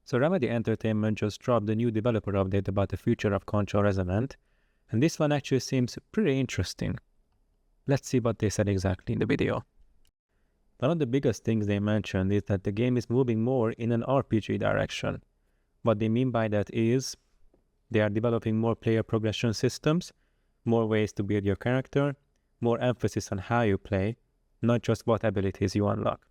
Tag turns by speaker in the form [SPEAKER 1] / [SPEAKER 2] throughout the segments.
[SPEAKER 1] So Remedy Entertainment just dropped a new developer update about the future of Control Resonant, and this one actually seems pretty interesting. Let's see what they said exactly in the video. One of the biggest things they mentioned is that the game is moving more in an RPG direction. What they mean by that is they are developing more player progression systems, more ways to build your character, more emphasis on how you play, not just what abilities you unlock.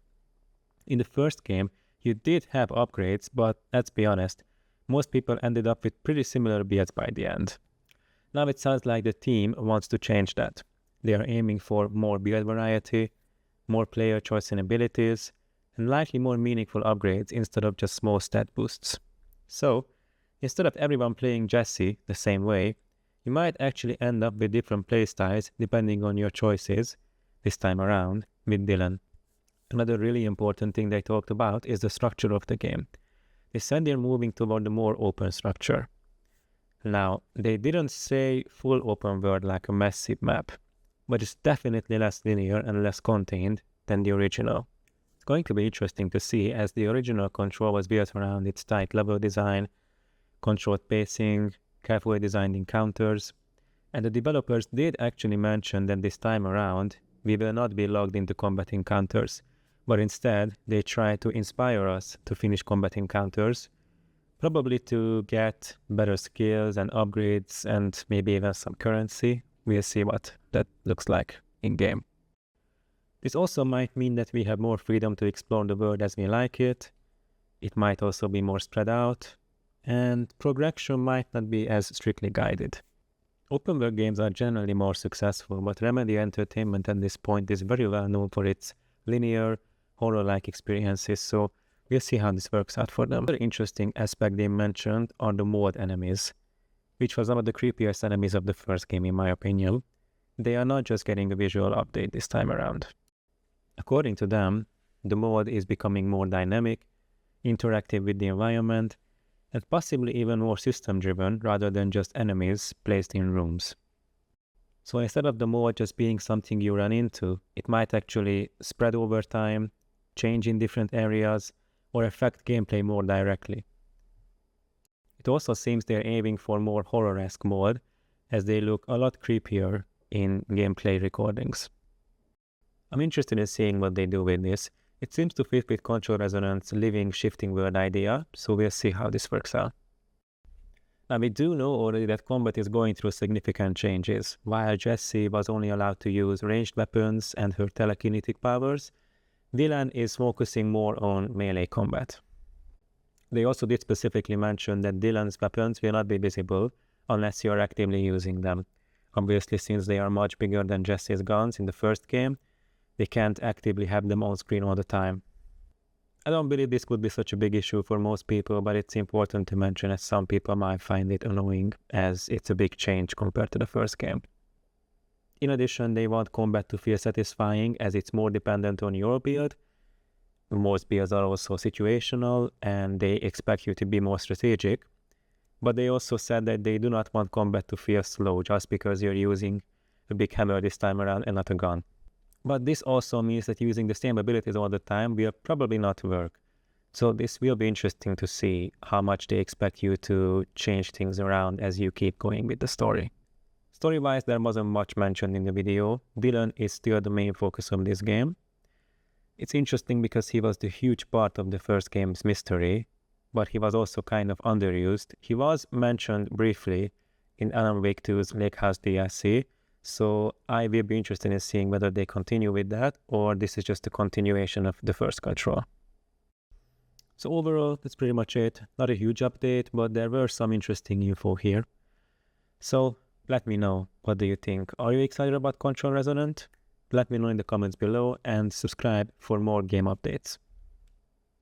[SPEAKER 1] In the first game, you did have upgrades, but let's be honest, most people ended up with pretty similar builds by the end. Now it sounds like the team wants to change that. They are aiming for more build variety, more player choice and abilities, and likely more meaningful upgrades instead of just small stat boosts. So, instead of everyone playing Jesse the same way, you might actually end up with different playstyles depending on your choices, this time around, with Dylan. Another really important thing they talked about is the structure of the game. They said they're moving toward a more open structure. Now, they didn't say full open world like a massive map, but it's definitely less linear and less contained than the original. It's going to be interesting to see, as the original Control was built around its tight level design, controlled pacing, carefully designed encounters, and the developers did actually mention that this time around we will not be logged into combat encounters, but instead they try to inspire us to finish combat encounters, probably to get better skills and upgrades and maybe even some currency. We'll see what that looks like in-game. This also might mean that we have more freedom to explore the world as we like it. It might also be more spread out, and progression might not be as strictly guided. Open world games are generally more successful, but Remedy Entertainment at this point is very well known for its linear, horror-like experiences, so we'll see how this works out for them. Another interesting aspect they mentioned are the mod enemies, which was one of the creepiest enemies of the first game in my opinion. They are not just getting a visual update this time around. According to them, the mod is becoming more dynamic, interactive with the environment, and possibly even more system-driven rather than just enemies placed in rooms. So instead of the mod just being something you run into, it might actually spread over time, change in different areas, or affect gameplay more directly. It also seems they're aiming for more horror-esque mod, as they look a lot creepier in gameplay recordings. I'm interested in seeing what they do with this. It seems to fit with Control Resonant's living, shifting world idea, so we'll see how this works out. Now we do know already that combat is going through significant changes. While Jessie was only allowed to use ranged weapons and her telekinetic powers, Dylan is focusing more on melee combat. They also did specifically mention that Dylan's weapons will not be visible unless you are actively using them. Obviously, since they are much bigger than Jessie's guns in the first game, they can't actively have them on screen all the time. I don't believe this would be such a big issue for most people, but it's important to mention as some people might find it annoying, as it's a big change compared to the first game. In addition, they want combat to feel satisfying, as it's more dependent on your build. Most builds are also situational, and they expect you to be more strategic. But they also said that they do not want combat to feel slow just because you're using a big hammer this time around and not a gun. But this also means that using the same abilities all the time will probably not work. So this will be interesting to see how much they expect you to change things around as you keep going with the story. Story-wise, there wasn't much mentioned in the video. Dylan is still the main focus of this game. It's interesting because he was the huge part of the first game's mystery, but he was also kind of underused. He was mentioned briefly in Alan Wake 2's Lake House DLC, so I will be interested in seeing whether they continue with that or this is just a continuation of the first Control. So overall, that's pretty much it. Not a huge update, but there were some interesting info here. So let me know, what do you think? Are you excited about Control Resonant? Let me know in the comments below and subscribe for more game updates.